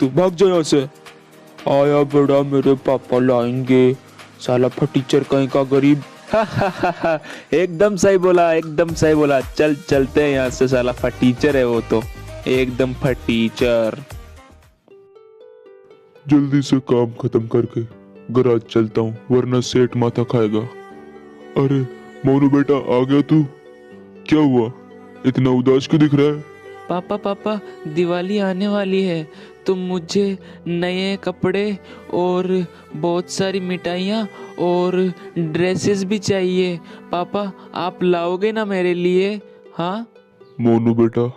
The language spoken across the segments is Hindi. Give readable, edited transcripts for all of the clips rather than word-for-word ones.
तू भाग जा यहाँ से। आया बड़ा मेरे पापा लाएंगे, साला फटीचर कहीं का गरीब। एकदम सही बोला, एकदम सही बोला। चल चलते हैं यहाँ से, साला फटीचर है वो तो, एकदम फटीचर। जल्दी से काम खत्म करके गराज चलता हूँ, वरना सेठ माथा खाएगा। अरे मोनू बेटा, आ गया तू? क्या हुआ, इतना उदास क्यों दिख रहा है? पापा पापा, दिवाली आने वाली है तो मुझे नए कपड़े और बहुत सारी मिठाइयाँ और ड्रेसेस भी चाहिए। पापा आप लाओगे ना मेरे लिए? हाँ मोनू बेटा,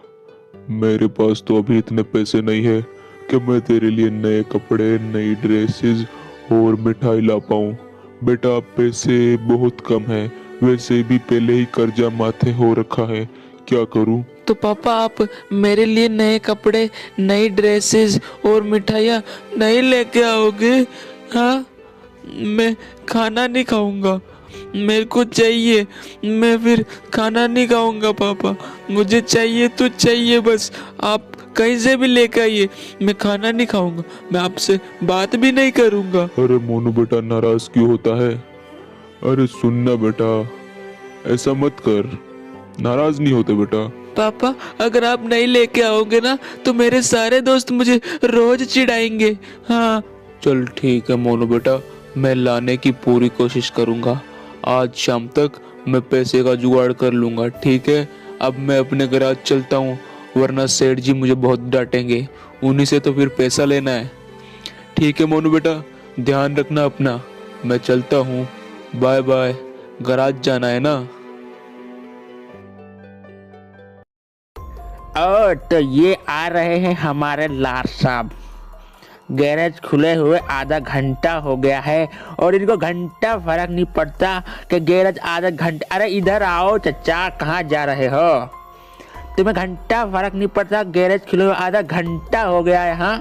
मेरे पास तो अभी इतने पैसे नहीं है कि मैं तेरे लिए नए कपड़े, नई ड्रेसेस और मिठाई ला पाऊँ। बेटा पैसे बहुत कम है, वैसे भी पहले ही कर्जा माथे हो रखा है, क्या करूँ? तो पापा आप मेरे लिए नए कपड़े, नई ड्रेसेस और मिठाइयाँ नहीं लेके आओगे? हाँ, मैं खाना नहीं खाऊंगा, मेरे को चाहिए, मैं फिर खाना नहीं खाऊंगा। पापा मुझे चाहिए तो चाहिए, बस आप कहीं से भी लेके आइए, मैं खाना नहीं खाऊंगा, मैं आपसे बात भी नहीं करूंगा। अरे मोनू बेटा, नाराज क्यों होता है? अरे सुनना बेटा, ऐसा मत कर, नाराज नहीं होते बेटा। पापा अगर आप नहीं लेके आओगे ना तो मेरे सारे दोस्त मुझे रोज चिढ़ाएंगे। हाँ चल ठीक है मोनू बेटा, मैं लाने की पूरी कोशिश करूंगा। आज शाम तक मैं पैसे का जुगाड़ कर लूंगा, ठीक है? अब मैं अपने गराज चलता हूँ, वरना सेठ जी मुझे बहुत डांटेंगे, उन्हीं से तो फिर पैसा लेना है। ठीक है मोनू बेटा, ध्यान रखना अपना, मैं चलता हूँ, बाय बाय। गराज जाना है ना? तो ये आ रहे हैं हमारे लाट साहब। गैरेज खुले हुए आधा घंटा हो गया है और इनको घंटा फर्क नहीं पड़ता कि गैरेज आधा घंटा। अरे इधर आओ चचा, कहाँ जा रहे हो? तुम्हें घंटा फर्क नहीं पड़ता, गैरेज खुले हुए आधा घंटा हो गया है। हाँ,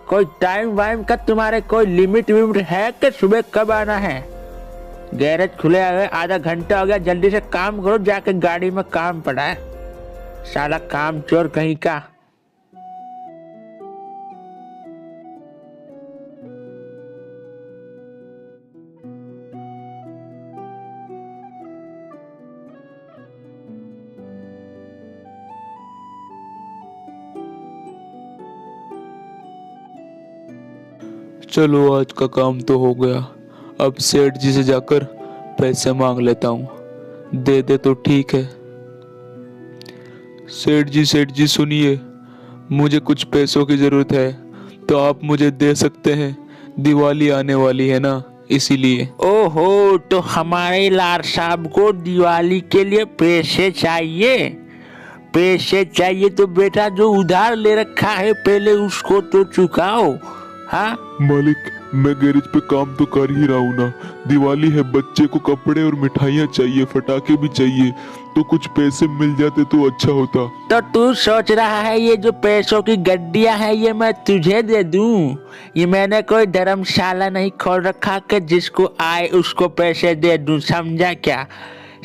कोई टाइम वाइम का तुम्हारे कोई लिमिट विमिट है कि सुबह कब आना है? गैरेज खुले हुए आधा घंटा हो गया, जल्दी से काम करो, जाके गाड़ी में काम पड़ा है, साला काम चोर कहीं का। चलो आज का काम तो हो गया, अब सेठ जी से जाकर पैसे मांग लेता हूँ, दे दे तो ठीक है। सेठ जी सुनिए, मुझे कुछ पैसों की ज़रूरत है, तो आप मुझे दे सकते हैं? दिवाली आने वाली है ना, इसीलिए। ओहो, तो हमारे लाट साहब को दिवाली के लिए पैसे चाहिए? पैसे चाहिए तो बेटा जो उधार ले रखा है पहले उसको तो चुकाओ। हाँ मालिक, मैं गैरेज पे काम तो कर ही रहा हूँ ना, दिवाली है, बच्चे को कपड़े और मिठाइयाँ चाहिए, फटाके भी चाहिए, तो कुछ पैसे मिल जाते तो अच्छा होता। तो तू सोच रहा है ये जो पैसों की गड्डियां है ये मैं तुझे दे दूं? ये मैंने कोई धर्मशाला नहीं खोल रखा कि जिसको आए उसको पैसे दे दूं, समझा क्या?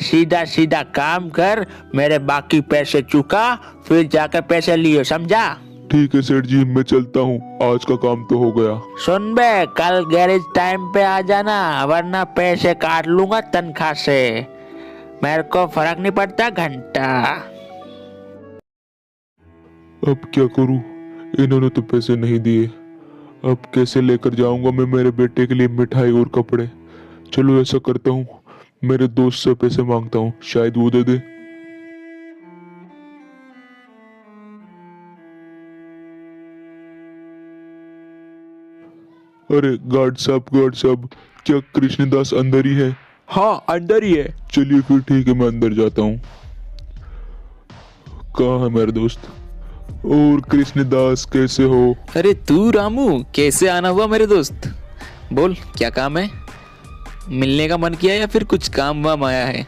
सीधा सीधा काम कर, मेरे बाकी पैसे चुका, फिर जाकर पैसे लियो, समझा? ठीक है सेठ जी, मैं चलता हूँ, आज का काम तो हो गया। सुन बे, कल गैरेज टाइम पे आ जाना, वरना पैसे काट लूंगा तनख्वाह से, मेरे को फर्क नहीं पड़ता घंटा। अब क्या करूँ, इन्होंने तो पैसे नहीं दिए, अब कैसे लेकर जाऊंगा मैं मेरे बेटे के लिए मिठाई और कपड़े? चलो ऐसा करता हूँ, मेरे दोस्त से पैसे मांगता हूँ, शायद वो दे दे। अरे गार्ड साहब, क्या कृष्णदास अंदर ही है? हाँ अंदर ही है। चलिए फिर ठीक है, मैं अंदर जाता हूँ। कहाँ है मेरे दोस्त? और कृष्णदास कैसे हो? अरे तू रामू, कैसे आना हुआ मेरे दोस्त? बोल क्या काम है? मिलने का मन किया या फिर कुछ काम वाम आया है?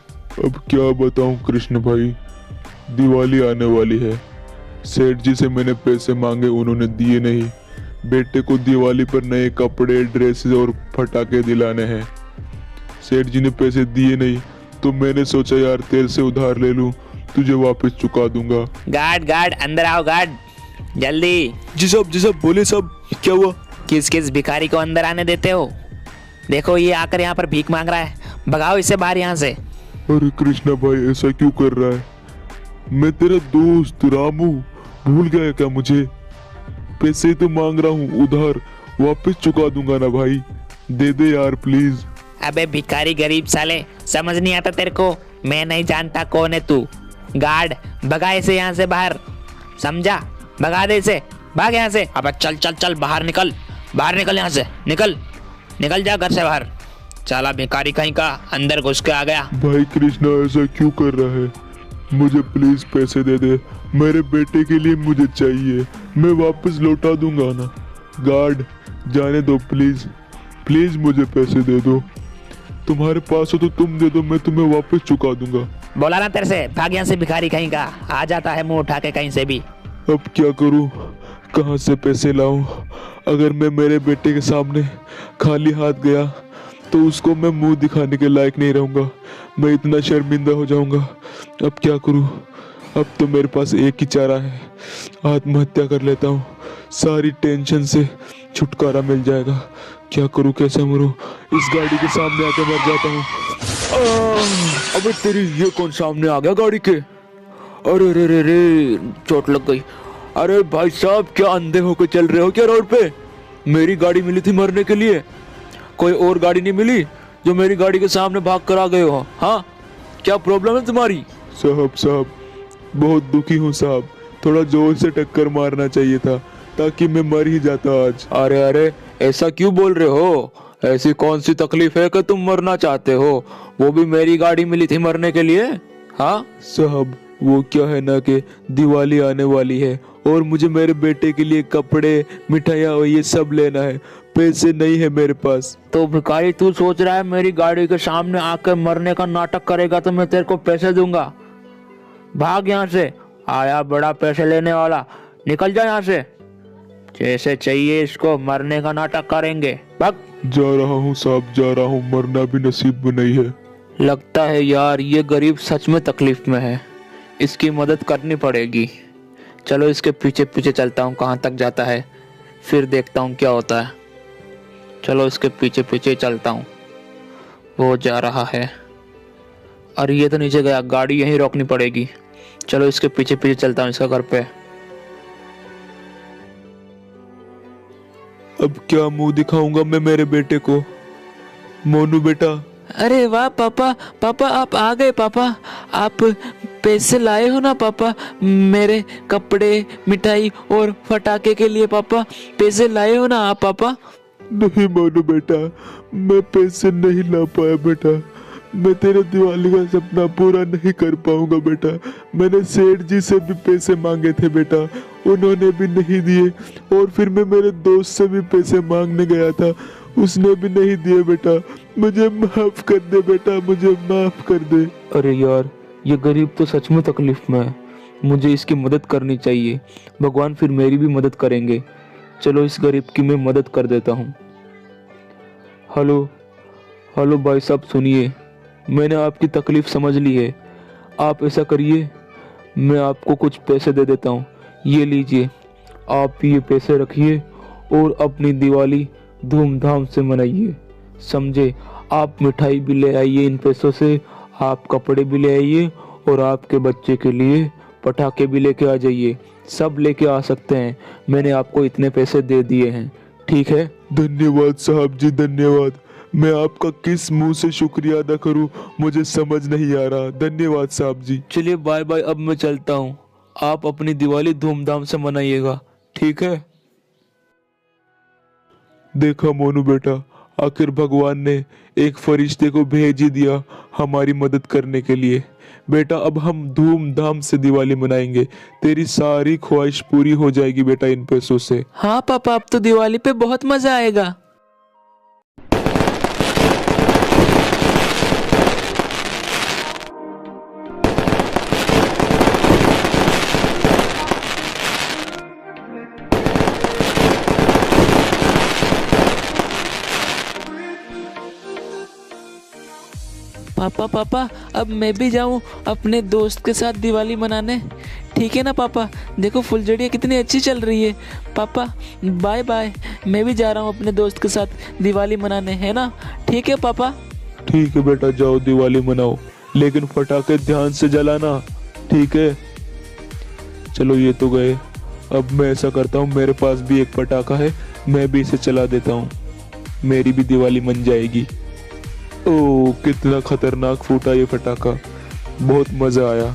अब क्या बताऊं कृष्ण भाई, दिवाली आने वाली है, सेठ जी से मैंने पैसे मांगे, उन्होंने दिए नहीं। बेटे को दिवाली पर नए कपड़े, ड्रेसेस और फटाके दिलाने हैं, सेठ जी ने पैसे दिए नहीं, तो मैंने सोचा यार तेरे से उधार ले लूं, तुझे वापस चुका दूंगा। गार्ड अंदर आओ गार्ड। जल्दी। जी साहब बोले साहब, क्या हुआ? किस किस भिखारी को अंदर आने देते हो? देखो ये आकर यहाँ पर भीख मांग रहा है, भगाओ इसे बाहर यहाँ से। अरे कृष्णा भाई ऐसा क्यों कर रहा है? मैं तेरा दोस्त रामू, भूल गया क्या मुझे? पैसे तो मांग रहा हूँ उधार, वापस चुका दूंगा ना भाई, दे दे यार प्लीज। अबे भिखारी गरीब साले, समझ नहीं आता तेरे को? मैं नहीं जानता कौन है तू। गार्ड भगा इसे यहाँ से बाहर, समझा? भगा दे इसे, भाग यहाँ से। अब चल चल चल बाहर निकल, बाहर निकल यहाँ से, निकल निकल जा घर से बाहर। चला भिखारी कहीं का, अंदर घुस के आ गया। भाई कृष्णा ऐसा क्यों कर रहा है? मुझे प्लीज पैसे दे दे, मेरे बेटे के लिए मुझे चाहिए, मैं वापस लौटा दूंगा ना। गार्ड जाने दो प्लीज, प्लीज मुझे पैसे दे दो, तुम्हारे पास हो तो तुम दे दो, मैं तुम्हें वापस चुका दूंगा। बोला ना तेरे से, भाग यहाँ से भिखारी कहीं का, आ जाता है मुंह उठा के कहीं से भी। अब क्या करूं, कहाँ से पैसे लाऊं? अगर मैं मेरे बेटे के सामने खाली हाथ गया तो उसको मैं मुंह दिखाने के लायक नहीं रहूंगा, मैं इतना शर्मिंदा हो जाऊंगा। अब क्या करूं? अब तो मेरे पास एक ही चारा है, आत्महत्या कर लेता हूं, सारी टेंशन से छुटकारा मिल जाएगा। क्या करूं, कैसे मरूं? इस गाड़ी के सामने आकर मर जाता हूं। अबे तेरी, ये कौन सामने आ गया गाड़ी के? अरे रे रे रे, चोट लग गई। अरे भाई साहब, क्या अंधे होकर चल रहे हो क्या रोड पे? मेरी गाड़ी मिली थी मरने के लिए, कोई और गाड़ी नहीं मिली जो मेरी गाड़ी के सामने भाग कर आ गए हो? हाँ, क्या प्रॉब्लम है तुम्हारी? साहब बहुत दुखी हूँ साहब, थोड़ा जोर से टक्कर मारना चाहिए था ताकि मैं मर ही जाता आज। अरे अरे, ऐसा क्यों बोल रहे हो? ऐसी कौन सी तकलीफ है कि तुम मरना चाहते हो? वो भी मेरी गाड़ी मिली थी मरने के लिए। हाँ साहब वो क्या है ना कि दिवाली आने वाली है और मुझे मेरे बेटे के लिए कपड़े, मिठाइयाँ और ये सब लेना है, पैसे नहीं है मेरे पास। तो भिखारी तू सोच रहा है मेरी गाड़ी के सामने आकर मरने का नाटक करेगा तो मैं तेरे को पैसे दूंगा? भाग यहाँ से, आया बड़ा पैसे लेने वाला, निकल जा यहाँ से। जैसे चाहिए इसको, मरने का नाटक करेंगे, भाग। जा रहा हूँ साहब, जा रहा हूँ, मरना भी नसीब में नहीं है। लगता है यार ये गरीब सच में तकलीफ में है, इसकी मदद करनी पड़ेगी। चलो इसके पीछे पीछे चलता हूँ, कहाँ तक जाता है फिर देखता हूँ क्या होता है। चलो इसके पीछे पीछे चलता हूँ, वो जा रहा है। अरे ये तो नीचे गया, गाड़ी यहीं रोकनी पड़ेगी। चलो इसके पीछे पीछे चलता हूँ इसका घर पे। अब क्या मुंह दिखाऊंगा मैं मेरे बेटे को? मोनू बेटा। अरे वाह पापा, पापा आप आ गए। पापा आप पैसे लाए हो ना पापा, मेरे कपड़े, मिठाई और फटाके के लिए? पापा पैसे लाए हो ना आप पापा? नहीं मोनू बेटा, मैं पैसे नहीं ला पाया बेटा, मैं तेरे दिवाली का सपना पूरा नहीं कर पाऊंगा बेटा। मैंने सेठ जी से भी पैसे मांगे थे बेटा, उन्होंने भी नहीं दिए, और फिर मैं मेरे दोस्त से भी पैसे मांगने गया था, उसने भी नहीं दिए बेटा। मुझे माफ कर दे बेटा, मुझे माफ कर दे। अरे यार ये गरीब तो सच में तकलीफ में है, मुझे इसकी मदद करनी चाहिए, भगवान फिर मेरी भी मदद करेंगे। चलो इस गरीब की मैं मदद कर देता हूँ। हेलो हेलो भाई साहब सुनिए, मैंने आपकी तकलीफ समझ ली है, आप ऐसा करिए, मैं आपको कुछ पैसे दे देता हूँ, ये लीजिए, आप ये पैसे रखिए और अपनी दिवाली धूमधाम से मनाइए, समझे? आप मिठाई भी ले आइए इन पैसों से, आप कपड़े भी ले आइए और आपके बच्चे के लिए पटाखे भी लेके आ जाइए, सब लेके आ सकते हैं, मैंने आपको इतने पैसे दे दिए हैं, ठीक है? धन्यवाद साहब जी, धन्यवाद। मैं आपका किस मुंह से शुक्रिया अदा करूं, मुझे समझ नहीं आ रहा। धन्यवाद साहब जी। चलिए बाय बाय, अब मैं चलता हूँ, आप अपनी दिवाली धूमधाम से मनाइएगा, ठीक है? देखा मोनू बेटा, आखिर भगवान ने एक फरिश्ते को भेज ही दिया हमारी मदद करने के लिए। बेटा अब हम धूमधाम से दिवाली मनाएंगे, तेरी सारी ख्वाहिश पूरी हो जाएगी बेटा इन पैसों से। हाँ पापा, अब तो दिवाली पे बहुत मजा आएगा। पापा पापा, अब मैं भी जाऊं अपने दोस्त के साथ दिवाली मनाने? ठीक है ना पापा? देखो फुलझड़ियाँ कितनी अच्छी चल रही है। पापा बाय बाय, मैं भी जा रहा हूँ अपने दोस्त के साथ दिवाली मनाने, है ना? ठीक है पापा? ठीक है बेटा, जाओ दिवाली मनाओ, लेकिन पटाखे ध्यान से जलाना, ठीक है? चलो ये तो गए। अब मैं ऐसा करता हूँ, मेरे पास भी एक पटाखा है, मैं भी इसे चला देता हूँ, मेरी भी दिवाली मन जाएगी। ओह कितना खतरनाक फूटा ये पटाखा, बहुत मजा आया।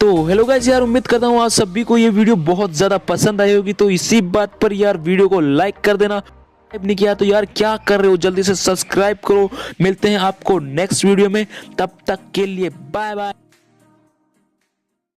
तो हेलो गाइस यार, उम्मीद करता हूँ आज सभी को ये वीडियो बहुत ज़्यादा पसंद आई होगी। तो इसी बात पर यार वीडियो को लाइक कर देना। सब्सक्राइब नहीं किया तो यार क्या कर रहे हो, जल्दी से सब्सक्राइब करो। मिलते हैं आपको नेक्स्ट वीडियो में, तब तक के लिए बाय बाय।